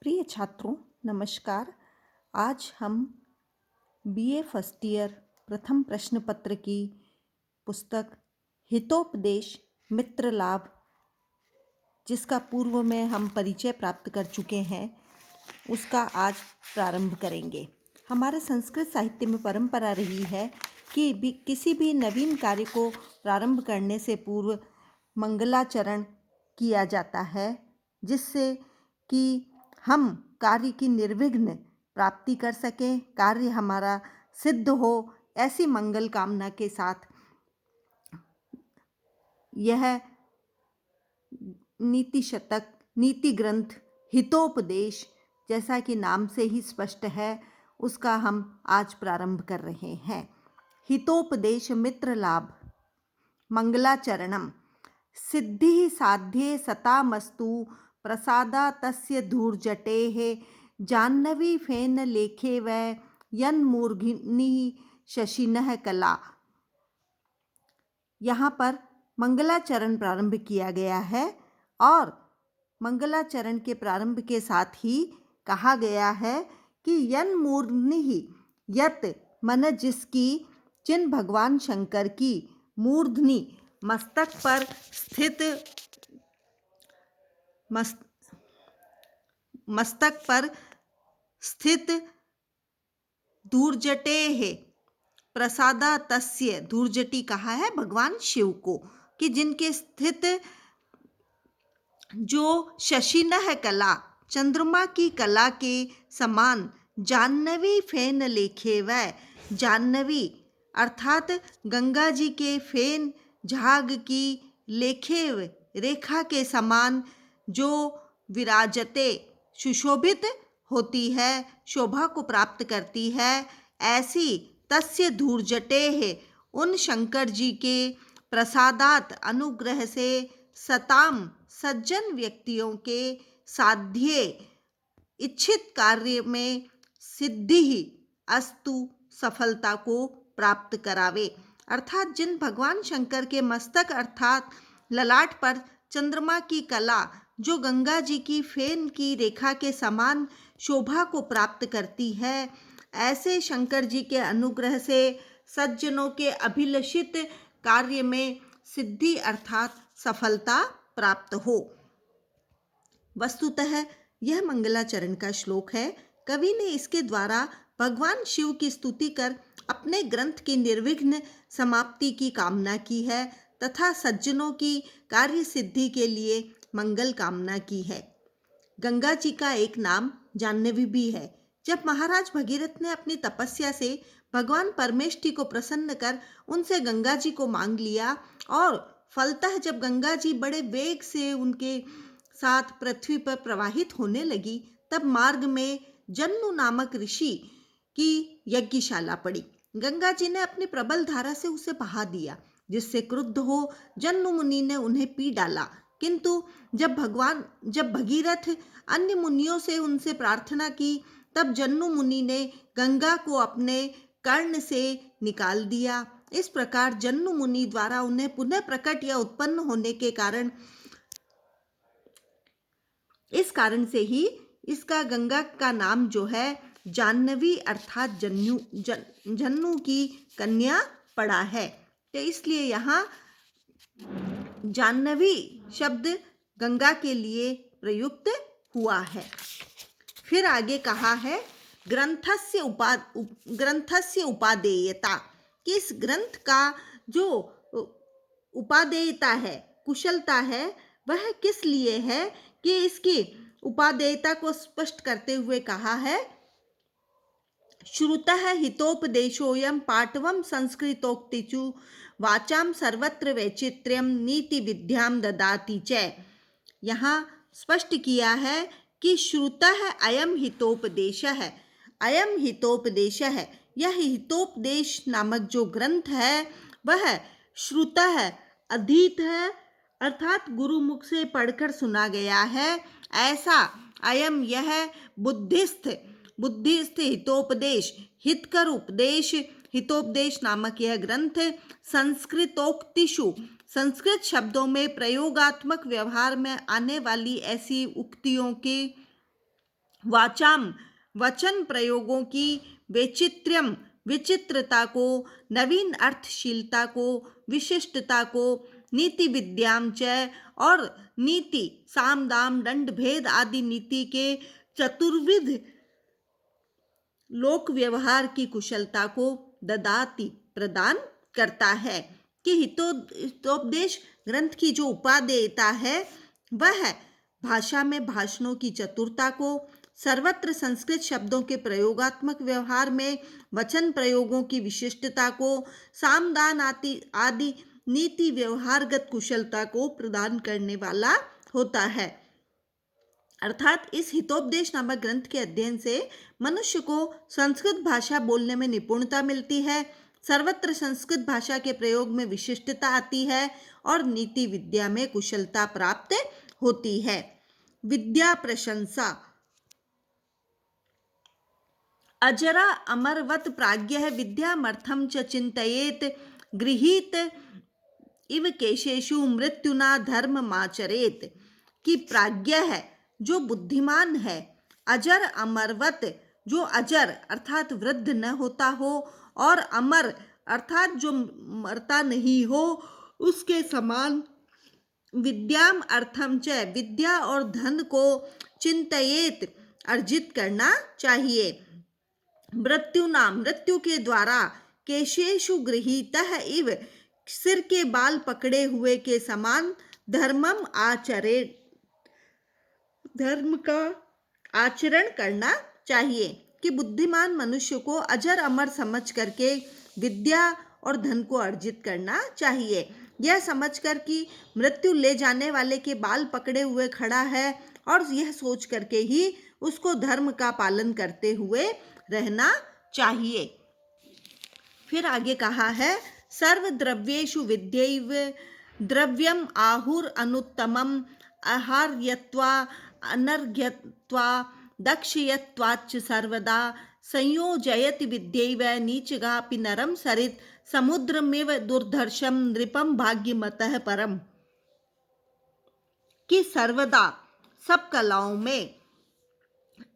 प्रिय छात्रों, नमस्कार। आज हम बीए फर्स्ट ईयर प्रथम प्रश्न पत्र की पुस्तक हितोपदेश मित्र लाभ, जिसका पूर्व में हम परिचय प्राप्त कर चुके हैं, उसका आज प्रारंभ करेंगे। हमारे संस्कृत साहित्य में परंपरा रही है कि किसी भी नवीन कार्य को प्रारंभ करने से पूर्व मंगलाचरण किया जाता है, जिससे कि हम कार्य की निर्विघ्न प्राप्ति कर सकें, कार्य हमारा सिद्ध हो। ऐसी मंगल कामना के साथ यह नीति शतक, नीति ग्रंथ हितोपदेश, जैसा कि नाम से ही स्पष्ट है, उसका हम आज प्रारंभ कर रहे हैं। हितोपदेश मित्र लाभ मंगलाचरणम सिद्धि साध्ये सतामस्तु प्रसादा तस्य धूर्जटेः जाह्नवी फेन लेखे वै यन्मूर्घिनी शशिनः कला। यहाँ पर मंगलाचरण प्रारंभ किया गया है और मंगलाचरण के प्रारंभ के साथ ही कहा गया है कि यन्मूर्ध्नि, यत मन जिसकी, जिन भगवान शंकर की, मूर्धनि मस्तक पर स्थित, मस्तक पर स्थित धूर्जटेः प्रसादा तस्य, धूर्जटी कहा है भगवान शिव को, कि जिनके स्थित जो शशिनः कला, चंद्रमा की कला के समान, जाह्नवी फेन लेखे वै, जाह्नवी अर्थात गंगा जी के फेन झाग की लेखे रेखा के समान जो विराजते सुशोभित होती है, शोभा को प्राप्त करती है, ऐसी तस्य धूर्जटेः उन शंकर जी के प्रसादात अनुग्रह से, सताम सज्जन व्यक्तियों के, साध्य इच्छित कार्य में, सिद्धि अस्तु सफलता को प्राप्त करावे। अर्थात जिन भगवान शंकर के मस्तक अर्थात ललाट पर चंद्रमा की कला जो गंगा जी की फेन की रेखा के समान शोभा को प्राप्त करती है, ऐसे शंकर जी के अनुग्रह से सज्जनों के अभिलषित कार्य में सिद्धि अर्थात सफलता प्राप्त हो। वस्तुतः यह मंगलाचरण का श्लोक है। कवि ने इसके द्वारा भगवान शिव की स्तुति कर अपने ग्रंथ की निर्विघ्न समाप्ति की कामना की है तथा सज्जनों की कार्य सिद्धि के लिए मंगल कामना की है। गंगा जी का एक नाम जाह्नवी भी है। जब महाराज भगीरथ ने अपनी तपस्या से भगवान परमेष्ठी को प्रसन्न कर उनसे गंगा जी को मांग लिया और फलतः जब गंगा जी बड़े वेग से उनके साथ पृथ्वी पर प्रवाहित होने लगी, तब मार्ग में जन्नु नामक ऋषि की यज्ञशाला पड़ी। गंगा जी ने अपनी प्रबल धारा से उसे बहा दिया, जिससे क्रुद्ध हो जन्नु मुनि ने उन्हें पी डाला। किंतु जब भगीरथ अन्य मुनियों से उनसे प्रार्थना की, तब जन्नु मुनि ने गंगा को अपने कर्ण से निकाल दिया। इस प्रकार जन्नु मुनि द्वारा उन्हें पुनः प्रकट या उत्पन्न होने के कारण, इस कारण से ही इसका गंगा का नाम जो है जाह्नवी अर्थात जन्नु की कन्या पड़ा है। तो इसलिए यहाँ जाह्नवी शब्द गंगा के लिए प्रयुक्त हुआ है। फिर आगे कहा है ग्रंथस्य उपादेयता, कि इस ग्रंथ का जो उपादेयता है, कुशलता है, वह किस लिए है, कि इसकी उपादेयता को स्पष्ट करते हुए कहा है श्रुतः हितोपदेशोऽयं पाटवं संस्कृतोक्तिषु वाचाम सर्वत्र वैचित्र्यम नीति विद्याम ददाति च। यहाँ स्पष्ट किया है कि श्रुतः अयम हितोपदेशः, अयम हितोपदेशः, यह हितोपदेश नामक जो ग्रंथ है वह श्रुतः अधीत है, अर्थात गुरुमुख से पढ़कर सुना गया है। ऐसा अयम यह बुद्धिस्थ हितोपदेश, हितकर उपदेश, हितोपदेश नामक यह ग्रंथ संस्कृतोक्तिषु, संस्कृत शब्दों में प्रयोगात्मक व्यवहार में आने वाली ऐसी उक्तियों के वाचाम वचन प्रयोगों की वैचित्र्यम विचित्रता को, नवीन अर्थशीलता को, विशिष्टता को, नीति विद्याम च और नीति साम दाम दंड भेद आदि नीति के चतुर्विध लोक व्यवहार की कुशलता को ददाति प्रदान करता है। कि हितोपदेश ग्रंथ की जो उपादेयता है वह भाषा में भाषणों की चतुरता को, सर्वत्र संस्कृत शब्दों के प्रयोगात्मक व्यवहार में वचन प्रयोगों की विशिष्टता को, सामदान आदि नीति व्यवहारगत कुशलता को प्रदान करने वाला होता है। अर्थात इस हितोपदेश नामक ग्रंथ के अध्ययन से मनुष्य को संस्कृत भाषा बोलने में निपुणता मिलती है, सर्वत्र संस्कृत भाषा के प्रयोग में विशिष्टता आती है और नीति विद्या में कुशलता प्राप्त होती है। विद्या प्रशंसा। अजरा अमरवत प्राज्ञः विद्यामर्थं च चिन्तयेत् गृहीत इव केशेषु मृत्युना धर्ममाचरेत्। कि प्राज्ञ है जो बुद्धिमान है, अजर अमरवत जो अजर अर्थात वृद्ध न होता हो और अमर अर्थात जो मरता नहीं हो उसके समान, विद्याम अर्थम च विद्या और धन को चिंतयेत अर्जित करना चाहिए, मृत्युना मृत्यु के द्वारा, केशेषु गृहीतः इव सिर के बाल पकड़े हुए के समान, धर्मम आचरे धर्म का आचरण करना चाहिए। कि बुद्धिमान मनुष्य को अजर अमर समझ करके विद्या और धन को अर्जित करना चाहिए। यह समझकर कि मृत्यु ले जाने वाले के बाल पकड़े हुए खड़ा है और यह सोच करके ही उसको धर्म का पालन करते हुए रहना चाहिए। फिर आगे कहा है, सर्व द्रव्येषु विद्यैव द्रव्यम आहुर अनुत्तमम आहार्यत्वा अनर्घ्यत्वा दक्षयत्वाच्च सर्वदा संयोजयति विद्यैव नीचगापि नरम सरित समुद्रमेव दुर्धर्षम नृपम भाग्यमतः परम। कि सर्वदा सब कलाओं में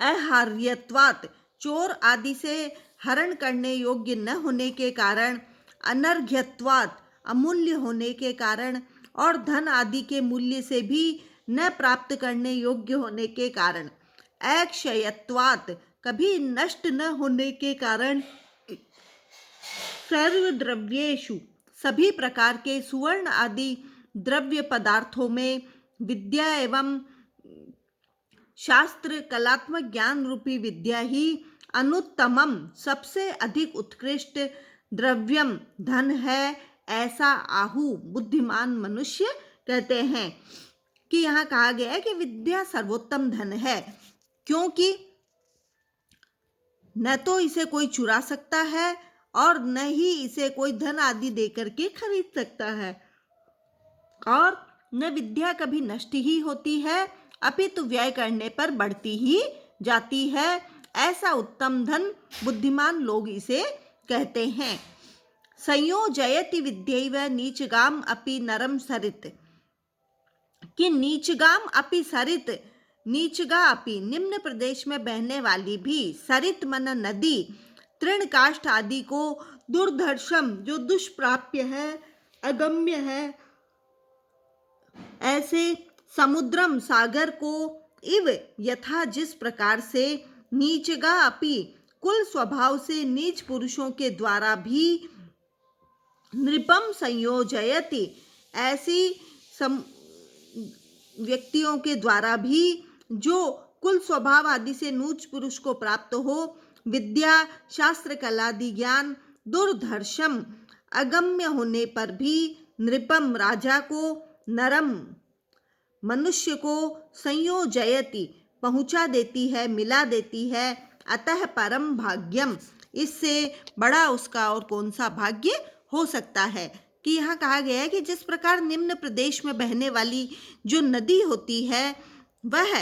अहार्यत्वात् चोर आदि से हरण करने योग्य न होने के कारण, अनर्घ्यत्वात् अमूल्य होने के कारण और धन आदि के मूल्य से भी न प्राप्त करने योग्य होने के कारण, अक्षयत्वात् कभी नष्ट न होने के कारण, सर्व द्रव्येषु सभी प्रकार के सुवर्ण आदि द्रव्य पदार्थों में, विद्या एवं शास्त्र कलात्मक ज्ञान रूपी विद्या ही अनुत्तमम सबसे अधिक उत्कृष्ट द्रव्यम धन है, ऐसा आहु बुद्धिमान मनुष्य कहते हैं। कि यहाँ कहा गया है कि विद्या सर्वोत्तम धन है, क्योंकि न तो इसे कोई चुरा सकता है और न ही इसे कोई धन आदि देकर के खरीद सकता है, और न विद्या कभी नष्ट ही होती है अपितु व्यय करने पर बढ़ती ही जाती है। ऐसा उत्तम धन बुद्धिमान लोग इसे कहते हैं। संयोजयति विद्यैव नीचगाम अपि नरम सरित। कि नीचगाम अपि सरित, नीचगा अपि निम्न प्रदेश में बहने वाली भी, सरित मन नदी, तृणकाष्ठ आदि को, दुर्धर्षम जो दुष्प्राप्य है, अगम्य है, ऐसे समुद्रम सागर को, इव यथा जिस प्रकार से, नीचगा अपि कुल स्वभाव से नीच पुरुषों के द्वारा भी, नृपम संयोजयति ऐसी व्यक्तियों के द्वारा भी जो कुल स्वभाव आदि से नीच पुरुष को प्राप्त हो, विद्या शास्त्र कलादि ज्ञान दुर्धर्षम अगम्य होने पर भी, नृपम राजा को, नरम मनुष्य को, संयोजयति पहुंचा देती है, मिला देती है, अतः परम भाग्यम इससे बड़ा उसका और कौन सा भाग्य हो सकता है। कि यहाँ कहा गया है कि जिस प्रकार निम्न प्रदेश में बहने वाली जो नदी होती है वह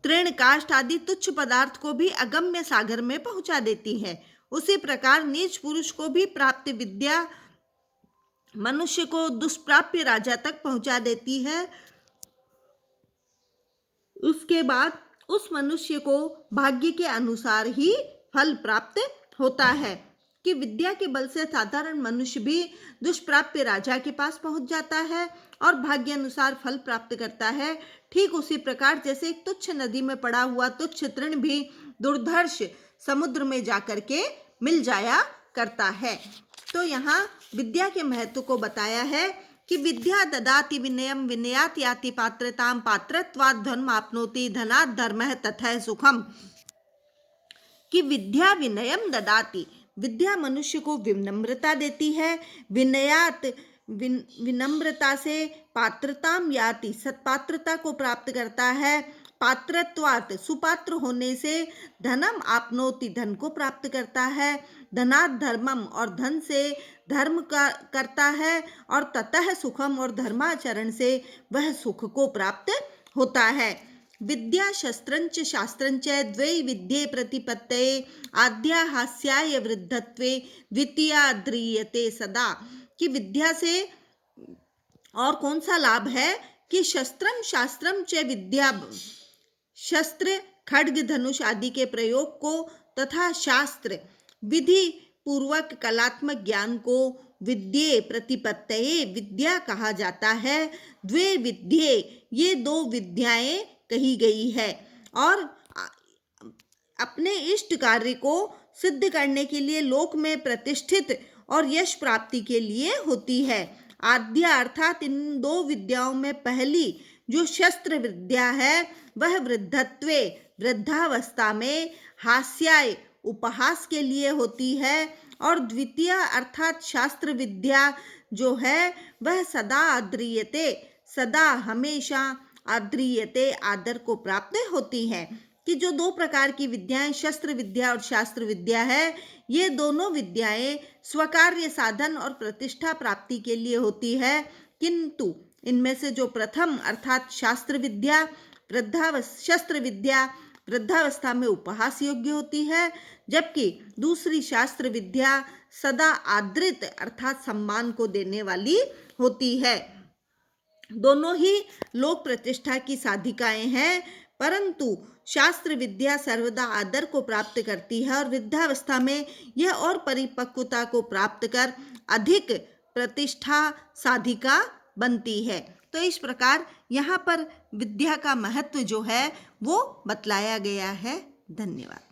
तृण काष्ठ आदि तुच्छ पदार्थ को भी अगम्य सागर में पहुंचा देती है, उसी प्रकार नीच पुरुष को भी प्राप्त विद्या मनुष्य को दुष्प्राप्य राजा तक पहुंचा देती है। उसके बाद उस मनुष्य को भाग्य के अनुसार ही फल प्राप्त होता है। कि विद्या के बल से साधारण मनुष्य भी दुष्प्राप्य राजा के पास पहुंच जाता है और भाग्य अनुसार फल प्राप्त करता है। ठीक उसी प्रकार जैसे एक तुच्छ नदी में पड़ा हुआ तुच्छ तृण भी दुर्धर्ष समुद्र में जाकर के मिल जाया करता है। तो यहाँ विद्या के महत्व को बताया है कि विद्या ददाति विनयम विनयात याति पात्रताम पात्रत्वात् धर्म आपनोति धनात् धर्मः तथा सुखम। कि विद्या विनयम ददाति, विद्या मनुष्य को विनम्रता देती है। विनयात विनम्रता से पात्रताम याति, सत्पात्रता को प्राप्त करता है। पात्रत्वात् सुपात्र होने से धनम आपनोति, धन को प्राप्त करता है। धनात् धर्मम, और धन से धर्म का करता है। और ततः सुखम, और धर्माचरण से वह सुख को प्राप्त होता है। विद्या शस्त्रंच शास्त्रंच द्वै विद्ये प्रतिपत्तये आद्या हास्याय वृद्धत्वे द्वितीया ध्रियते सदा। कि विद्या से और कौन सा लाभ है कि शस्त्रम शास्त्रम च विद्या, शस्त्र खड्ग धनुष आदि के प्रयोग को तथा शास्त्र विधि पूर्वक कलात्मक ज्ञान को विद्ये प्रतिपत्तये विद्या कहा जाता है। द्वे विद्ये, ये दो विद्याएं कही गई है और अपने इष्ट कार्य को सिद्ध करने के लिए लोक में प्रतिष्ठित और यश प्राप्ति के लिए होती है। आद्या अर्थात इन दो विद्याओं में पहली जो शस्त्र विद्या है वह वृद्धत्वे, वृद्धावस्था में, हास्याय उपहास के लिए होती है। और द्वितीय अर्थात शास्त्र विद्या जो है वह सदा आद्रियते, सदा हमेशा आद्रियते आदर को प्राप्त होती है। कि जो दो प्रकार की विद्याएं शस्त्र विद्या और शास्त्र विद्या है, ये दोनों विद्याएं स्वकार्य साधन और प्रतिष्ठा प्राप्ति के लिए होती है। किंतु इनमें से जो प्रथम अर्थात शास्त्र विद्या शस्त्र विद्या वृद्धावस्था में उपहास योग्य होती है, जबकि दूसरी शास्त्र विद्या सदा आदृत अर्थात सम्मान को देने वाली होती है। दोनों ही लोक प्रतिष्ठा की साधिकाएं हैं, परंतु शास्त्र विद्या सर्वदा आदर को प्राप्त करती है और वृद्धावस्था में यह और परिपक्वता को प्राप्त कर अधिक प्रतिष्ठा साधिका बनती है। तो इस प्रकार यहाँ पर विद्या का महत्व जो है वो बतलाया गया है। धन्यवाद।